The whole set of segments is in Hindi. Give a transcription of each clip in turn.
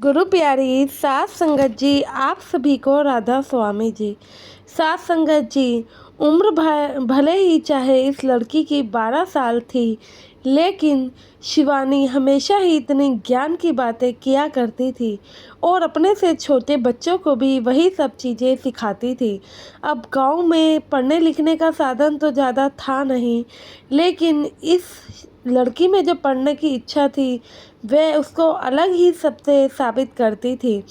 गुरु प्यारी सात संगत जी, आप सभी को राधा स्वामी जी। सात संगत जी, उम्र भले ही चाहे इस लड़की की 12 साल थी, लेकिन शिवानी हमेशा ही इतनी ज्ञान की बातें किया करती थी और अपने से छोटे बच्चों को भी वही सब चीज़ें सिखाती थी। अब गांव में पढ़ने लिखने का साधन तो ज़्यादा था नहीं, लेकिन इस लड़की में जो पढ़ने की इच्छा थी वह उसको अलग ही सबसे साबित करती थी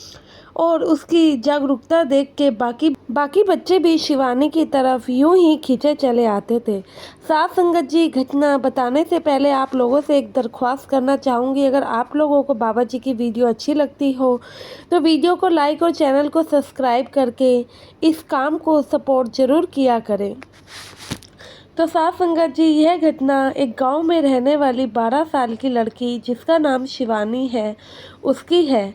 और उसकी जागरूकता देख के बाकी बच्चे भी शिवानी की तरफ यूं ही खींचे चले आते थे। साथ संगत जी, घटना बताने से पहले आप लोगों से एक दरख्वास्त करना चाहूँगी। अगर आप लोगों को बाबा जी की वीडियो अच्छी लगती हो तो वीडियो को लाइक और चैनल को सब्सक्राइब करके इस काम को सपोर्ट ज़रूर किया करें। तो साथ संगत जी, यह घटना एक गांव में रहने वाली 12 साल की लड़की जिसका नाम शिवानी है उसकी है।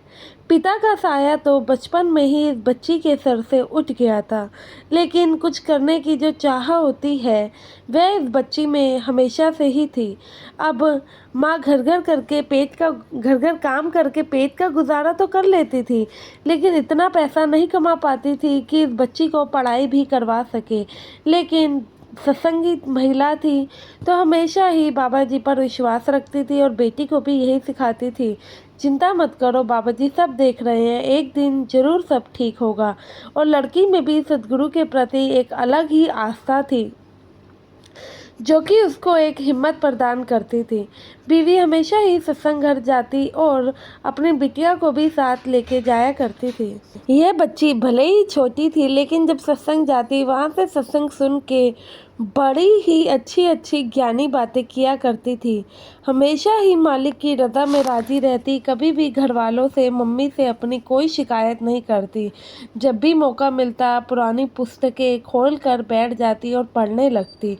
पिता का साया तो बचपन में ही इस बच्ची के सर से उठ गया था, लेकिन कुछ करने की जो चाह होती है वह इस बच्ची में हमेशा से ही थी। अब माँ घर घर काम करके पेट का गुजारा तो कर लेती थी, लेकिन इतना पैसा नहीं कमा पाती थी कि इस बच्ची को पढ़ाई भी करवा सके। लेकिन सत्संगी महिला थी तो हमेशा ही बाबा जी पर विश्वास रखती थी और बेटी को भी यही सिखाती थी, चिंता मत करो, बाबा जी सब देख रहे हैं, एक दिन जरूर सब ठीक होगा। और लड़की में भी सद्गुरु के प्रति एक अलग ही आस्था थी जो कि उसको एक हिम्मत प्रदान करती थी। बीवी हमेशा ही सत्संग घर जाती और अपनी बिटिया को भी साथ लेके जाया करती थी। यह बच्ची भले ही छोटी थी, लेकिन जब सत्संग जाती वहाँ से सत्संग सुन के बड़ी ही अच्छी अच्छी ज्ञानी बातें किया करती थी। हमेशा ही मालिक की रज़ा में राजी रहती, कभी भी घर वालों से मम्मी से अपनी कोई शिकायत नहीं करती। जब भी मौका मिलता पुरानी पुस्तकें खोल कर बैठ जाती और पढ़ने लगती।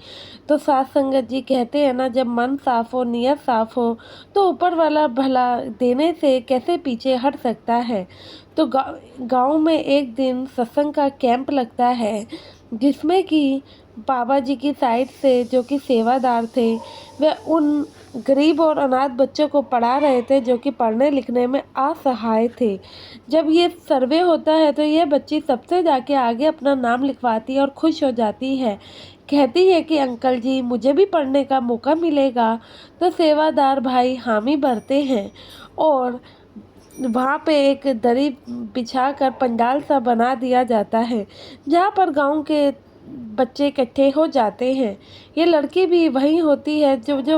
तो साथ संगत जी, कहते हैं ना, जब मन साफ हो नियत साफ हो तो ऊपर वाला भला देने से कैसे पीछे हट सकता है। तो गांव में एक दिन सत्संग का कैंप लगता है जिसमें कि बाबा जी की साइड से जो कि सेवादार थे वह उन गरीब और अनाथ बच्चों को पढ़ा रहे थे जो कि पढ़ने लिखने में असहाय थे। जब ये सर्वे होता है तो यह बच्ची सबसे जाके आगे अपना नाम लिखवाती है और खुश हो जाती है, कहती है कि अंकल जी मुझे भी पढ़ने का मौका मिलेगा। तो सेवादार भाई हामी भरते हैं और वहाँ पे एक दरी बिछाकर पंडाल सा बना दिया जाता है जहाँ पर गांव के बच्चे इकट्ठे हो जाते हैं। ये लड़की भी वही होती है जो जो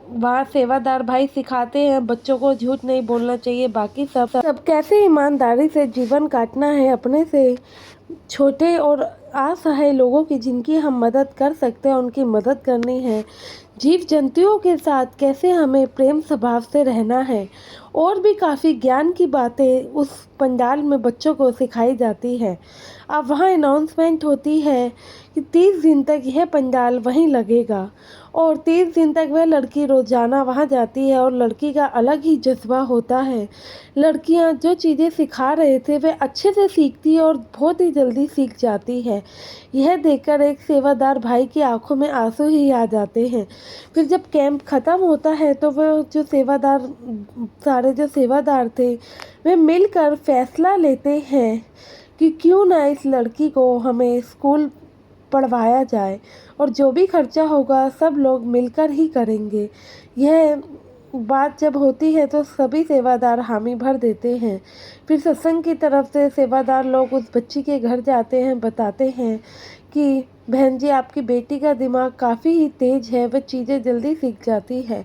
वहाँ सेवादार भाई सिखाते हैं बच्चों को झूठ नहीं बोलना चाहिए, बाकी सब कैसे ईमानदारी से जीवन काटना है, अपने से छोटे और असहाय लोगों की जिनकी हम मदद कर सकते हैं उनकी मदद करनी है, जीव जंतुओं के साथ कैसे हमें प्रेम स्वभाव से रहना है, और भी काफ़ी ज्ञान की बातें उस पंडाल में बच्चों को सिखाई जाती है। अब वहाँ अनाउंसमेंट होती है कि 30 दिन तक यह पंडाल वहीं लगेगा और 30 दिन तक वह लड़की रोज़ाना वहाँ जाती है और लड़की का अलग ही जज्बा होता है। लड़कियाँ जो चीज़ें सिखा रहे थे वे अच्छे से सीखती है और बहुत ही जल्दी सीख जाती है। यह देखकर एक सेवादार भाई की आंखों में आंसू ही आ जाते हैं। फिर जब कैंप ख़त्म होता है तो वह जो सारे जो सेवादार थे वे मिलकर फैसला लेते हैं कि क्यों ना इस लड़की को हमें स्कूल पढ़वाया जाए और जो भी खर्चा होगा सब लोग मिलकर ही करेंगे। यह बात जब होती है तो सभी सेवादार हामी भर देते हैं। फिर सत्संग की तरफ से सेवादार लोग उस बच्ची के घर जाते हैं, बताते हैं कि बहन जी आपकी बेटी का दिमाग काफ़ी ही तेज़ है, वह चीज़ें जल्दी सीख जाती है।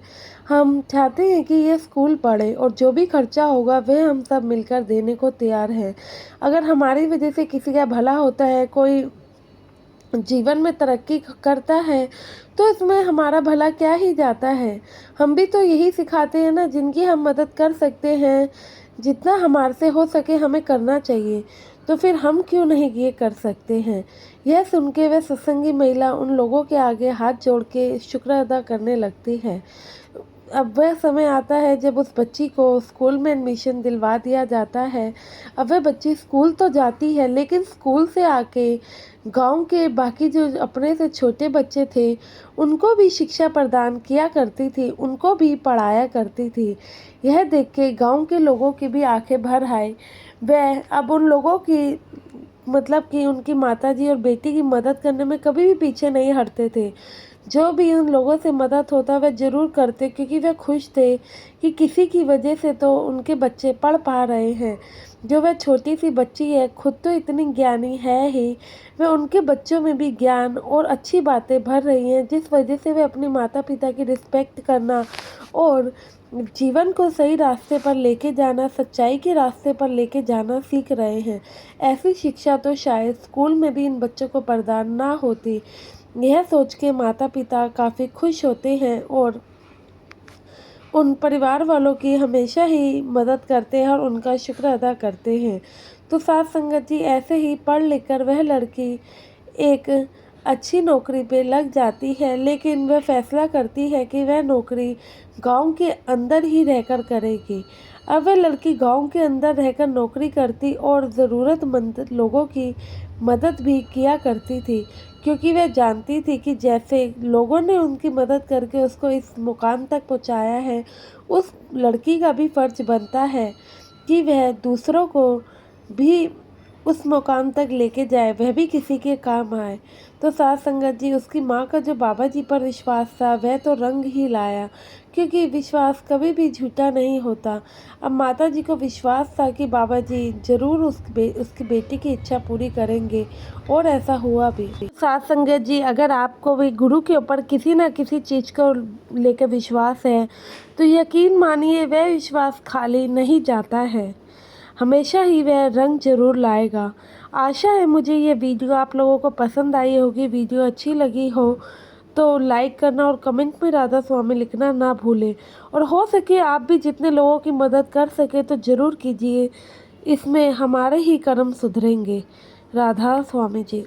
हम चाहते हैं कि ये स्कूल पढ़े और जो भी खर्चा होगा वह हम सब मिलकर देने को तैयार हैं। अगर हमारी वजह से किसी का भला होता है, कोई जीवन में तरक्की करता है तो इसमें हमारा भला क्या ही जाता है। हम भी तो यही सिखाते हैं ना, जिनकी हम मदद कर सकते हैं जितना हमारे से हो सके हमें करना चाहिए, तो फिर हम क्यों नहीं ये कर सकते हैं। यह सुन के वह सत्संगी महिला उन लोगों के आगे हाथ जोड़ के शुक्र अदा करने लगती है। अब वह समय आता है जब उस बच्ची को स्कूल में एडमिशन दिलवा दिया जाता है। अब वह बच्ची स्कूल तो जाती है, लेकिन स्कूल से आके गांव के बाकी जो अपने से छोटे बच्चे थे, उनको भी शिक्षा प्रदान किया करती थी, उनको भी पढ़ाया करती थी। यह देख के गाँव के लोगों की भी आंखें भर आई। वह अब उन लोगों की मतलब कि उनकी माताजी और बेटी की मदद करने में कभी भी पीछे नहीं हटते थे। जो भी उन लोगों से मदद होता वह ज़रूर करते, क्योंकि वह खुश थे कि किसी की वजह से तो उनके बच्चे पढ़ पा रहे हैं। जो वह छोटी सी बच्ची है, खुद तो इतनी ज्ञानी है ही, वह उनके बच्चों में भी ज्ञान और अच्छी बातें भर रही हैं, जिस वजह से वे अपने माता पिता की रिस्पेक्ट करना और जीवन को सही रास्ते पर लेके जाना, सच्चाई के रास्ते पर लेके जाना सीख रहे हैं। ऐसी शिक्षा तो शायद स्कूल में भी इन बच्चों को प्रदान ना होती। यह सोच के माता पिता काफ़ी खुश होते हैं और उन परिवार वालों की हमेशा ही मदद करते हैं और उनका शुक्र अदा करते हैं। तो साथ संगत जी, ऐसे ही पढ़ लिख कर वह लड़की एक अच्छी नौकरी पे लग जाती है, लेकिन वह फैसला करती है कि वह नौकरी गांव के अंदर ही रहकर करेगी। अब वह लड़की गांव के अंदर रहकर नौकरी करती और ज़रूरतमंद लोगों की मदद भी किया करती थी, क्योंकि वह जानती थी कि जैसे लोगों ने उनकी मदद करके उसको इस मुकाम तक पहुंचाया है, उस लड़की का भी फ़र्ज़ बनता है कि वह दूसरों को भी उस मुकाम तक लेके जाए, वह भी किसी के काम आए। तो साथ संगत जी, उसकी माँ का जो बाबा जी पर विश्वास था वह तो रंग ही लाया, क्योंकि विश्वास कभी भी झूठा नहीं होता। अब माता जी को विश्वास था कि बाबा जी ज़रूर उसकी बेटी की इच्छा पूरी करेंगे, और ऐसा हुआ भी। साथ संगत जी, अगर आपको भी गुरु के ऊपर किसी न किसी चीज़ को लेकर विश्वास है, तो यकीन मानिए वह विश्वास खाली नहीं जाता है, हमेशा ही वह रंग जरूर लाएगा। आशा है मुझे ये वीडियो आप लोगों को पसंद आई होगी। वीडियो अच्छी लगी हो तो लाइक करना और कमेंट में राधा स्वामी लिखना ना भूलें, और हो सके आप भी जितने लोगों की मदद कर सके तो ज़रूर कीजिए। इसमें हमारे ही कर्म सुधरेंगे। राधा स्वामी जी।